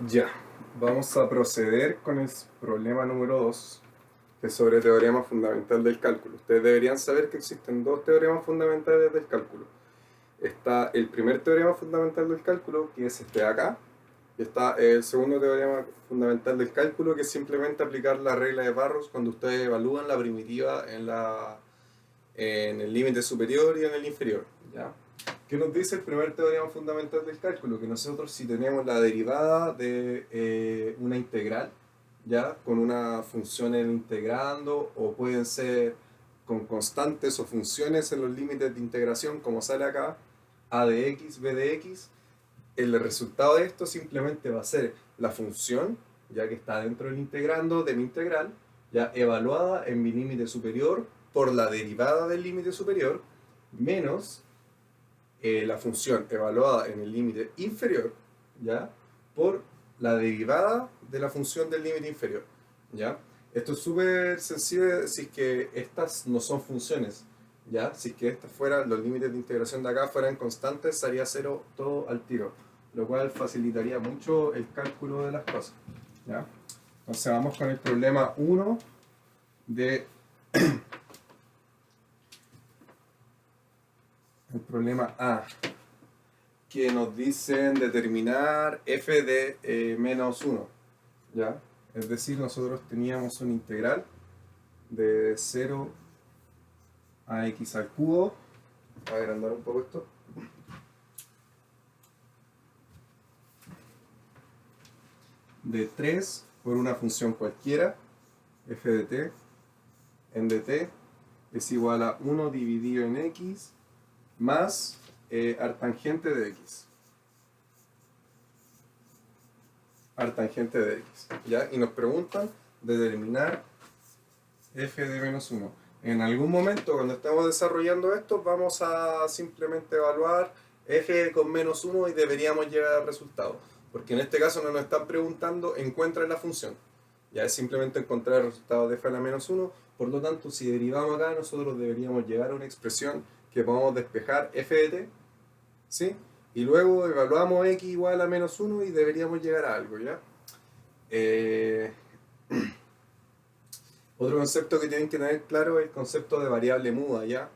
Ya, vamos a proceder con el problema número 2, que es sobre teorema fundamental del cálculo. Ustedes deberían saber que existen dos teoremas fundamentales del cálculo. Está el primer teorema fundamental del cálculo, que es este de acá, y está el segundo teorema fundamental del cálculo, que es simplemente aplicar la regla de Barros cuando ustedes evalúan la primitiva en el límite superior y en el inferior. ¿Ya? ¿Qué nos dice el primer teorema fundamental del cálculo? Que nosotros si tenemos la derivada de una integral, ya con una función en integrando, o pueden ser con constantes o funciones en los límites de integración, como sale acá, a de x, b de x, el resultado de esto simplemente va a ser la función, ya que está dentro del integrando de mi integral, ya evaluada en mi límite superior por la derivada del límite superior, menos la función evaluada en el límite inferior, ¿ya? Por la derivada de la función del límite inferior, ¿ya? Esto es súper sencillo si es que estas no son funciones, ¿ya? Si es que estas fueran, los límites de integración de acá fueran constantes, sería cero todo al tiro, lo cual facilitaría mucho el cálculo de las cosas, ¿ya? Entonces vamos con el problema 1 de el problema A, que nos dicen determinar f de menos 1, ¿ya? Es decir, nosotros teníamos una integral de 0 a x al cubo. A ver, agrandar un poco esto. De 3 por una función cualquiera, f de t, en dt, es igual a 1 dividido en x más artangente de x. Artangente de x, ¿ya? Y nos preguntan determinar f de menos 1. En algún momento, cuando estemos desarrollando esto, vamos a simplemente evaluar f con menos 1 y deberíamos llegar al resultado. Porque en este caso no nos están preguntando encuentra la función. Ya es simplemente encontrar el resultado de f a la menos 1. Por lo tanto, si derivamos acá, nosotros deberíamos llegar a una expresión que podamos despejar f de t, ¿sí? Y luego evaluamos x igual a menos 1 y deberíamos llegar a algo, ¿ya? Eh, Otro concepto que tienen que tener claro es el concepto de variable muda, ¿ya?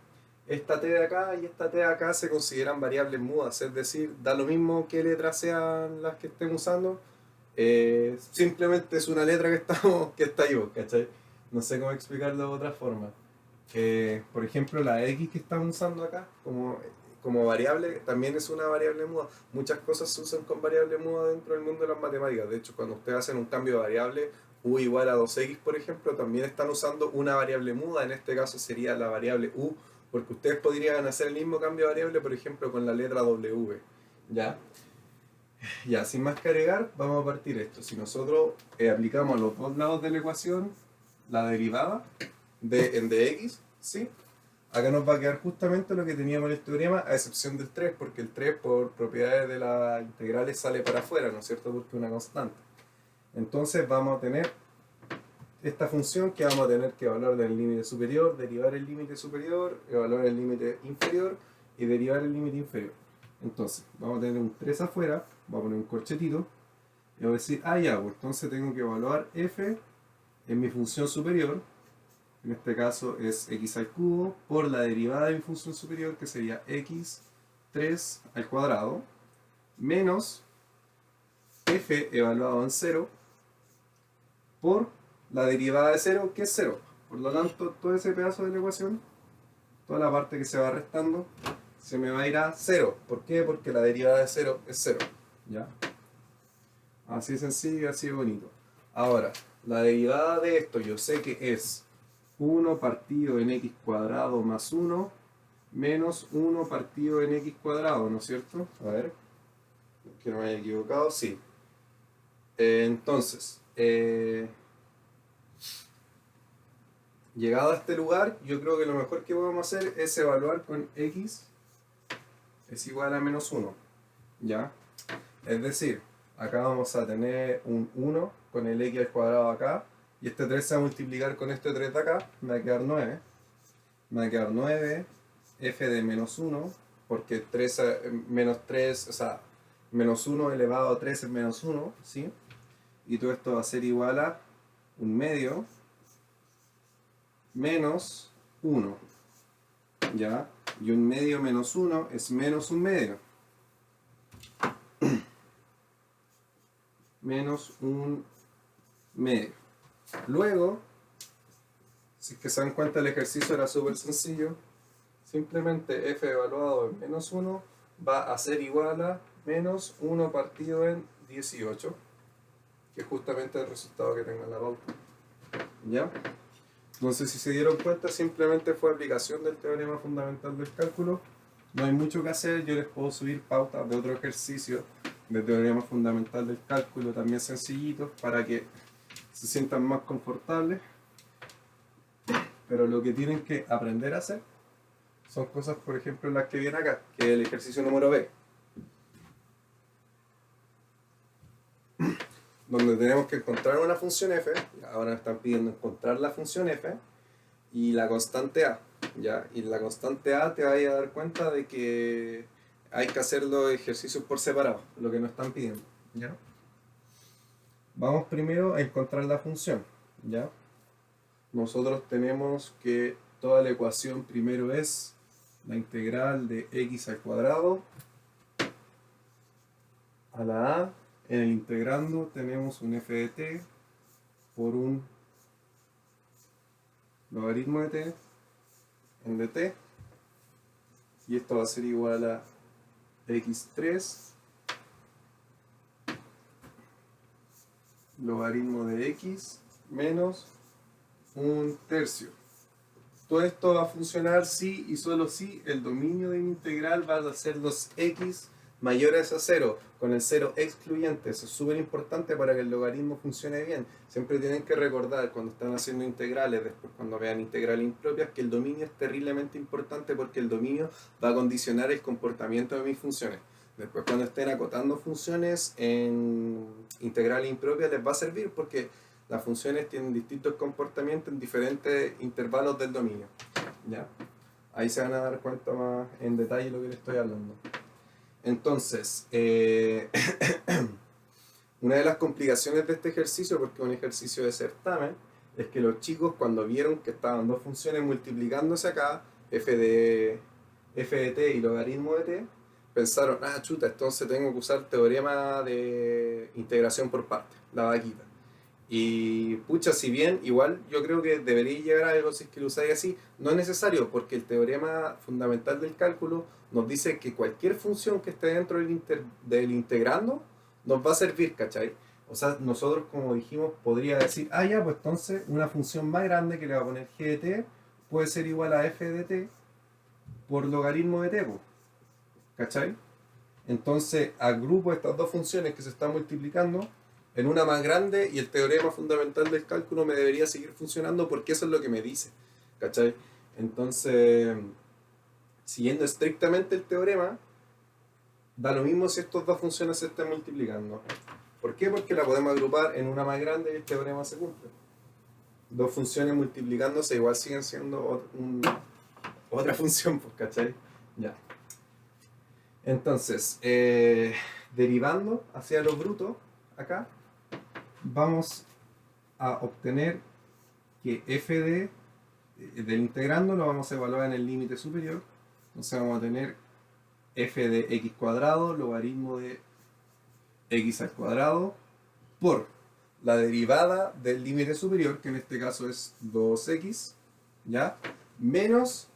Esta t de acá y esta t de acá se consideran variables mudas, es decir, da lo mismo qué letras sean las que estén usando, simplemente es una letra que, que está ahí, ¿cachai? No sé cómo explicarlo de otra forma. Por ejemplo, la x que estamos usando acá como variable también es una variable muda. Muchas cosas se usan con variable muda dentro del mundo de las matemáticas. De hecho, cuando ustedes hacen un cambio de variable, u igual a 2x, por ejemplo, también están usando una variable muda. En este caso sería la variable u, porque ustedes podrían hacer el mismo cambio de variable, por ejemplo, con la letra w. ¿Ya? Ya, sin más que agregar, vamos a partir esto. Si nosotros aplicamos a los dos lados de la ecuación la derivada en dx, ¿sí? Acá nos va a quedar justamente lo que teníamos en el teorema, a excepción del 3, porque el 3 por propiedades de las integrales sale para afuera, ¿no es cierto? Porque es una constante. Entonces vamos a tener esta función que vamos a tener que evaluar del límite superior, derivar el límite superior, evaluar el límite inferior y derivar el límite inferior. Entonces, vamos a tener un 3 afuera, vamos a poner un corchetito, y vamos a decir, ah ya, pues entonces tengo que evaluar f en mi función superior, en este caso es x al cubo, por la derivada de mi función superior, que sería x 3 al cuadrado, menos f evaluado en 0, por la derivada de 0, que es 0. Por lo tanto, todo ese pedazo de la ecuación, toda la parte que se va restando, se me va a ir a 0. ¿Por qué? Porque la derivada de 0 es 0. ¿Ya? Así de sencillo y así de bonito. Ahora, la derivada de esto yo sé que es 1 partido en x cuadrado más 1 menos 1 partido en x cuadrado, ¿no es cierto? A ver, que no me haya equivocado, sí. Entonces, llegado a este lugar, yo creo que lo mejor que podemos hacer es evaluar con x es igual a menos 1, ¿ya? Es decir, acá vamos a tener un 1 con el x al cuadrado acá, y este 3 se va a multiplicar con este 3 de acá, me va a quedar 9. Me va a quedar 9 f de menos 1, porque 3 menos 3, o sea, menos 1 elevado a 3 es menos 1, ¿sí? Y todo esto va a ser igual a un medio menos 1, ¿ya? Y un medio menos 1 es menos un medio. Menos un medio. Luego, si es que se dan cuenta, el ejercicio era súper sencillo. Simplemente f evaluado en menos 1 va a ser igual a menos 1 partido en 18, que es justamente el resultado que tengo en la pauta. ¿Ya? Entonces, si se dieron cuenta, simplemente fue aplicación del teorema fundamental del cálculo. No hay mucho que hacer, yo les puedo subir pautas de otro ejercicio de teorema fundamental del cálculo, también sencillitos, para que se sientan más confortables. Pero lo que tienen que aprender a hacer son cosas, por ejemplo, las que viene acá, que es el ejercicio número B, donde tenemos que encontrar una función f. Ahora me están pidiendo encontrar la función f y la constante a, ¿ya? Y la constante a te vas a dar cuenta de que hay que hacer los ejercicios por separado, lo que nos están pidiendo, ¿ya? Vamos primero a encontrar la función, ¿ya? Nosotros tenemos que toda la ecuación primero es la integral de x al cuadrado a la a. En el integrando tenemos un f de t por un logaritmo de t en dt, y esto va a ser igual a x3 logaritmo de x menos un tercio. Todo esto va a funcionar si y solo si el dominio de mi integral va a ser los x mayores a 0, con el 0 excluyente. Eso es súper importante para que el logaritmo funcione bien. Siempre tienen que recordar cuando están haciendo integrales, después cuando vean integrales impropias, que el dominio es terriblemente importante, porque el dominio va a condicionar el comportamiento de mis funciones. Después cuando estén acotando funciones en integrales impropias les va a servir, porque las funciones tienen distintos comportamientos en diferentes intervalos del dominio, ¿ya? Ahí se van a dar cuenta más en detalle de lo que les estoy hablando. Entonces, una de las complicaciones de este ejercicio, porque es un ejercicio de certamen, es que los chicos, cuando vieron que estaban dos funciones multiplicándose acá, f de t y logaritmo de t, pensaron, ah, chuta, entonces tengo que usar teorema de integración por partes, la vaquita. Y pucha, si bien igual yo creo que debería llegar a algo si es que lo usáis así, no es necesario, porque el teorema fundamental del cálculo nos dice que cualquier función que esté dentro del integrando nos va a servir, ¿cachai? O sea, nosotros, como dijimos, podría decir, ah, ya, pues entonces una función más grande que le va a poner g de t puede ser igual a f de t por logaritmo de t, ¿cachai? Entonces agrupo estas dos funciones que se están multiplicando en una más grande, y el teorema fundamental del cálculo me debería seguir funcionando, porque eso es lo que me dice, ¿cachai? Entonces, siguiendo estrictamente el teorema, da lo mismo si estas dos funciones se están multiplicando. ¿Por qué? Porque la podemos agrupar en una más grande y el teorema se cumple. Dos funciones multiplicándose igual siguen siendo otra función, pues, ¿cachai? Ya. Entonces, derivando hacia lo bruto, acá, vamos a obtener que del integrando lo vamos a evaluar en el límite superior. Entonces vamos a tener f de x cuadrado logaritmo de x al cuadrado por la derivada del límite superior, que en este caso es 2x, ¿ya? Menos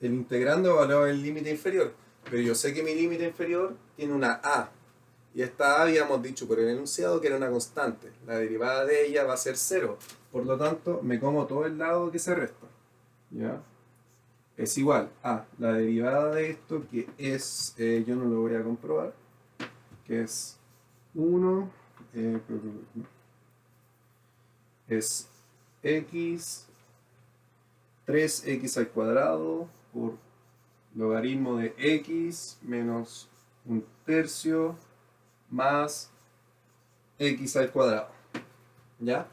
el integrando evaluado en el límite inferior. Pero yo sé que mi límite inferior tiene una a, y esta a habíamos dicho por el enunciado que era una constante. La derivada de ella va a ser 0. Por lo tanto, me como todo el lado que se resta, ¿ya? Es igual a la derivada de esto, que es, yo no lo voy a comprobar, que es 1, es x 3x al cuadrado por logaritmo de x menos un tercio más x al cuadrado, ¿ya?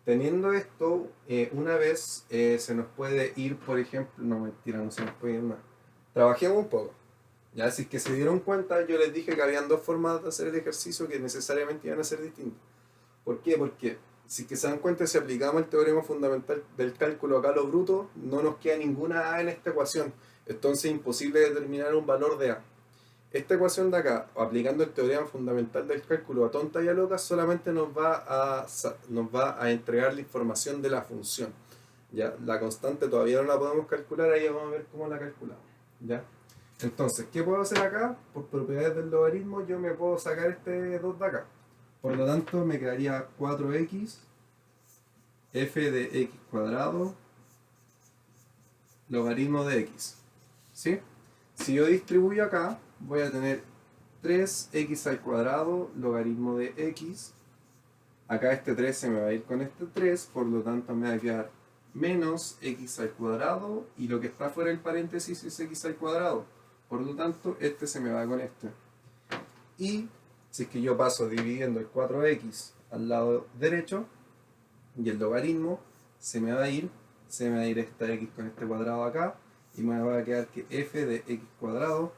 Teniendo esto, una vez se nos puede ir, por ejemplo, no, mentira, no se nos puede ir más. Trabajemos un poco. Ya, así que se dieron cuenta, yo les dije que habían dos formas de hacer el ejercicio que necesariamente iban a ser distintas. ¿Por qué? Porque si que se dan cuenta, si aplicamos el teorema fundamental del cálculo acá a lo bruto, no nos queda ninguna A en esta ecuación. Entonces es imposible determinar un valor de A. Esta ecuación de acá, aplicando el teorema fundamental del cálculo a tonta y a loca, solamente nos va a entregar la información de la función. ¿Ya? La constante todavía no la podemos calcular, ahí vamos a ver cómo la calculamos. ¿Ya? Entonces, ¿qué puedo hacer acá? Por propiedades del logaritmo, yo me puedo sacar este 2 de acá. Por lo tanto, me quedaría 4x f de x cuadrado logaritmo de x. ¿Sí? Si yo distribuyo acá, voy a tener 3x al cuadrado logaritmo de x. Acá este 3 se me va a ir con este 3, por lo tanto me va a quedar menos x al cuadrado, y lo que está fuera del paréntesis es x al cuadrado. Por lo tanto, este se me va con este. Y si es que yo paso dividiendo el 4x al lado derecho, y el logaritmo se me va a ir esta x con este cuadrado acá, y me va a quedar que f de x cuadrado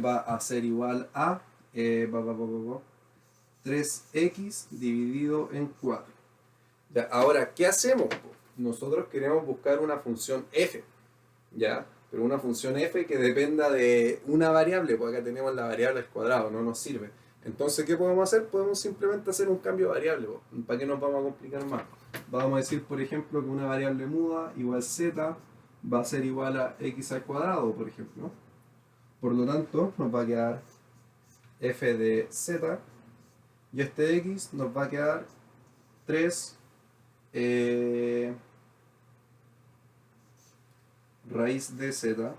va a ser igual a 3x dividido en 4. Ya, ahora, ¿qué hacemos? Nosotros queremos buscar una función f, ¿ya? Pero una función f que dependa de una variable, porque acá tenemos la variable al cuadrado, no nos sirve. Entonces, ¿qué podemos hacer? Podemos simplemente hacer un cambio de variable. ¿Para qué nos vamos a complicar más? Vamos a decir, por ejemplo, que una variable muda igual z va a ser igual a x al cuadrado, por ejemplo. Por lo tanto, nos va a quedar f de z, y este x nos va a quedar 3 raíz de z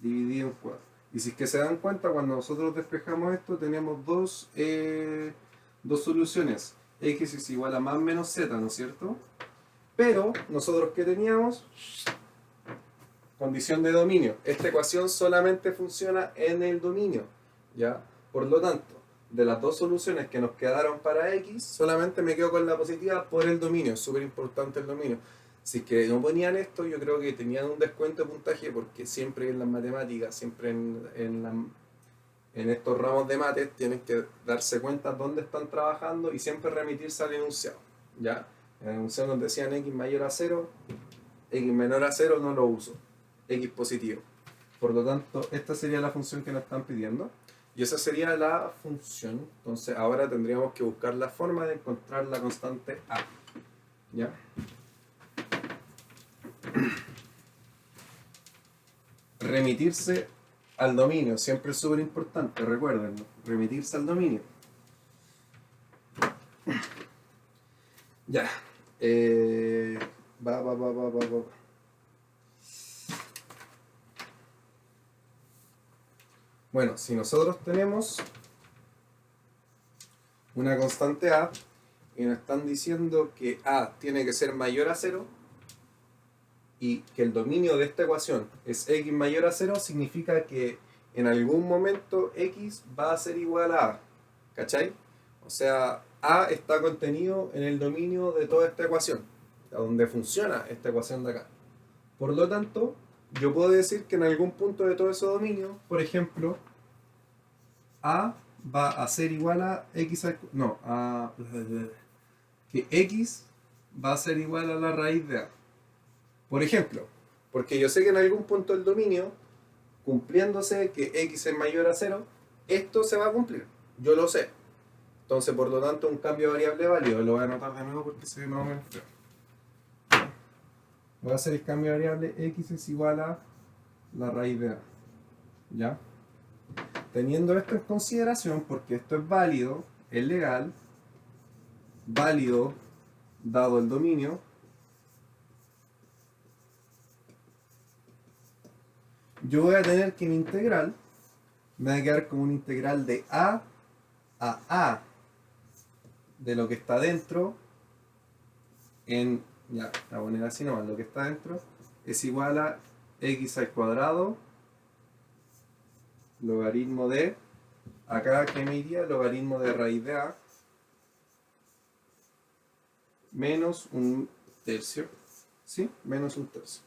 dividido en 4. Y si es que se dan cuenta, cuando nosotros despejamos esto, tenemos dos soluciones. X es igual a más menos z, ¿no es cierto? Pero nosotros, ¿qué teníamos? Condición de dominio. Esta ecuación solamente funciona en el dominio, ¿ya? Por lo tanto, de las dos soluciones que nos quedaron para x, solamente me quedo con la positiva por el dominio. Es súper importante el dominio. Si es que no ponían esto, yo creo que tenían un descuento de puntaje, porque siempre en las matemáticas, siempre en estos ramos de mates, tienen que darse cuenta dónde están trabajando y siempre remitirse al enunciado, ¿ya? En el enunciado donde decían x mayor a 0, x menor a 0 no lo uso, x positivo. Por lo tanto, esta sería la función que nos están pidiendo. Y esa sería la función. Entonces ahora tendríamos que buscar la forma de encontrar la constante a. ¿Ya? Remitirse al dominio. Siempre es súper importante, recuerden. Remitirse al dominio. Ya. Va. Bueno, si nosotros tenemos una constante a y nos están diciendo que a tiene que ser mayor a 0 y que el dominio de esta ecuación es x mayor a 0, significa que en algún momento x va a ser igual a a. ¿Cachai? O sea, a está contenido en el dominio de toda esta ecuación, a donde funciona esta ecuación de acá. Por lo tanto, yo puedo decir que en algún punto de todo ese dominio, por ejemplo, a va a ser igual a x al... No, que x va a ser igual a la raíz de a. Por ejemplo, porque yo sé que en algún punto del dominio, cumpliéndose que x es mayor a 0, esto se va a cumplir. Yo lo sé. Entonces, por lo tanto, un cambio de variable válido. Lo voy a anotar de nuevo porque se ve más o menos feo. Voy a hacer el cambio de variable x es igual a la raíz de a. ¿Ya? Teniendo esto en consideración, porque esto es válido, es legal, válido dado el dominio, yo voy a tener que mi integral me va a quedar como una integral de a de lo que está dentro en, ya, la voy a poner así nomás, lo que está dentro es igual a x al cuadrado logaritmo de, acá que me iría, logaritmo de raíz de a menos un tercio, ¿sí? Menos un tercio.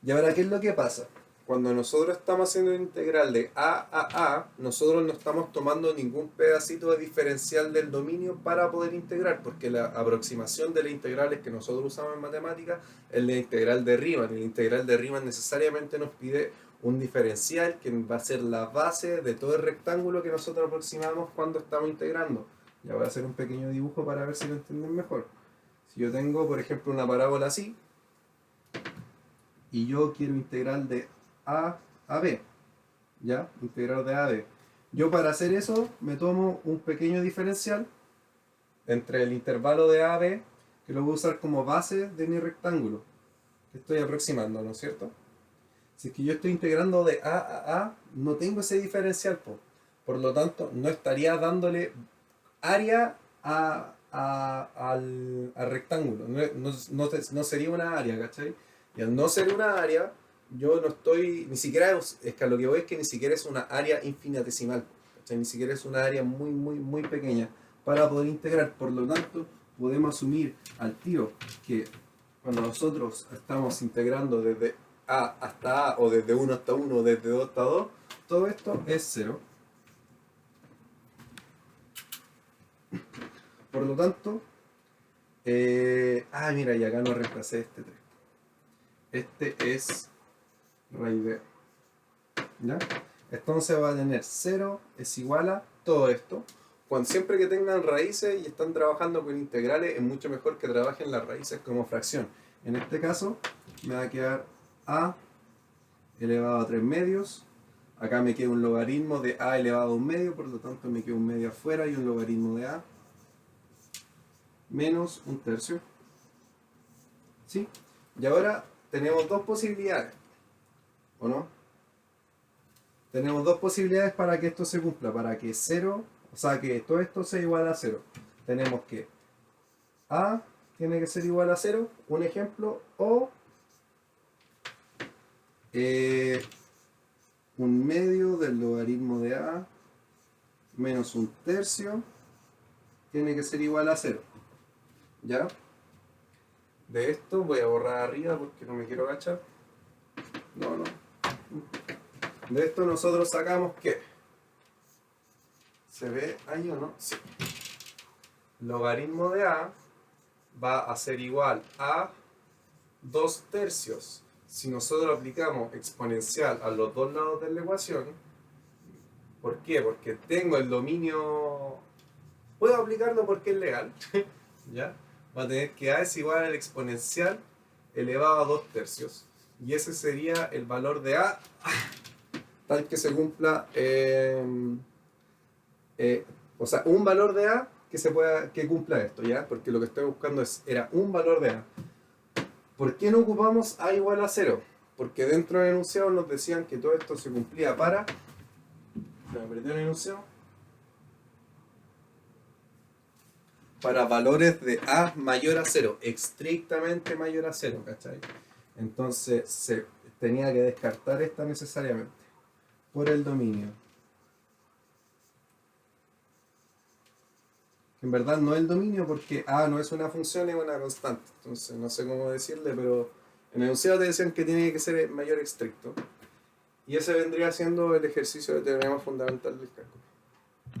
Y ahora, ¿qué es lo que pasa? cuando nosotros estamos haciendo una integral de a, nosotros no estamos tomando ningún pedacito de diferencial del dominio para poder integrar, porque la aproximación de las integrales que nosotros usamos en matemáticas es la integral de Riemann, y la integral de Riemann necesariamente nos pide un diferencial que va a ser la base de todo el rectángulo que nosotros aproximamos cuando estamos integrando. Ya voy a hacer un pequeño dibujo para ver si lo entienden mejor. Si yo tengo, por ejemplo, una parábola así, y yo quiero integrar de a b, ¿ya? Integrar de a a b. Yo para hacer eso me tomo un pequeño diferencial entre el intervalo de a a b, que lo voy a usar como base de mi rectángulo que estoy aproximando, ¿no es cierto? Si es que yo estoy integrando de a, no tengo ese diferencial, por lo tanto no estaría dándole área al rectángulo, no sería una área, ¿cachai? Y al no ser una área, yo no estoy, ni siquiera, es que a lo que voy es que ni siquiera es una área infinitesimal, ¿cachai? Ni siquiera es una área muy, muy, muy pequeña para poder integrar. Por lo tanto, podemos asumir al tiro que cuando nosotros estamos integrando desde a hasta a, o desde 1 hasta 1, o desde 2 hasta 2, todo esto es 0. Por lo tanto, mira, y acá no reemplacé este 3. Este es raíz de, ¿ya? Entonces va a tener 0 es igual a todo esto. Siempre que tengan raíces y están trabajando con integrales, es mucho mejor que trabajen las raíces como fracción. En este caso, me va a quedar a elevado a 3 medios. Acá me queda un logaritmo de a elevado a 1 medio, por lo tanto me queda un medio afuera y un logaritmo de a menos 1/3. ¿Sí? Y ahora tenemos dos posibilidades, ¿o no? Tenemos dos posibilidades para que esto se cumpla, para que 0, o sea, que todo esto sea igual a 0. Tenemos que a tiene que ser igual a 0, un ejemplo, o 1 medio del logaritmo de a menos 1/3 tiene que ser igual a 0. ¿Ya? De esto voy a borrar arriba porque no me quiero agachar. No. De esto nosotros sacamos que ¿se ve ahí o no? Sí. Logaritmo de a va a ser igual a 2/3. Si nosotros aplicamos exponencial a los dos lados de la ecuación, ¿por qué? Porque tengo el dominio, puedo aplicarlo porque es legal, ¿ya? Va a tener que a es igual al exponencial elevado a 2/3. Y ese sería el valor de a tal que se cumpla, o sea, un valor de a que cumpla esto, ¿ya? Porque lo que estoy buscando era un valor de a. ¿Por qué no ocupamos a igual a 0? Porque dentro del enunciado nos decían que todo esto se cumplía para... ¿Me apreté el enunciado? Para valores de a mayor a 0, estrictamente mayor a 0, ¿cachai? Entonces se tenía que descartar esta necesariamente por el dominio. En verdad no es el dominio porque a no es una función, es una constante. Entonces no sé cómo decirle, pero en el enunciado te decían que tiene que ser mayor estricto. Y ese vendría siendo el ejercicio de teorema fundamental del cálculo.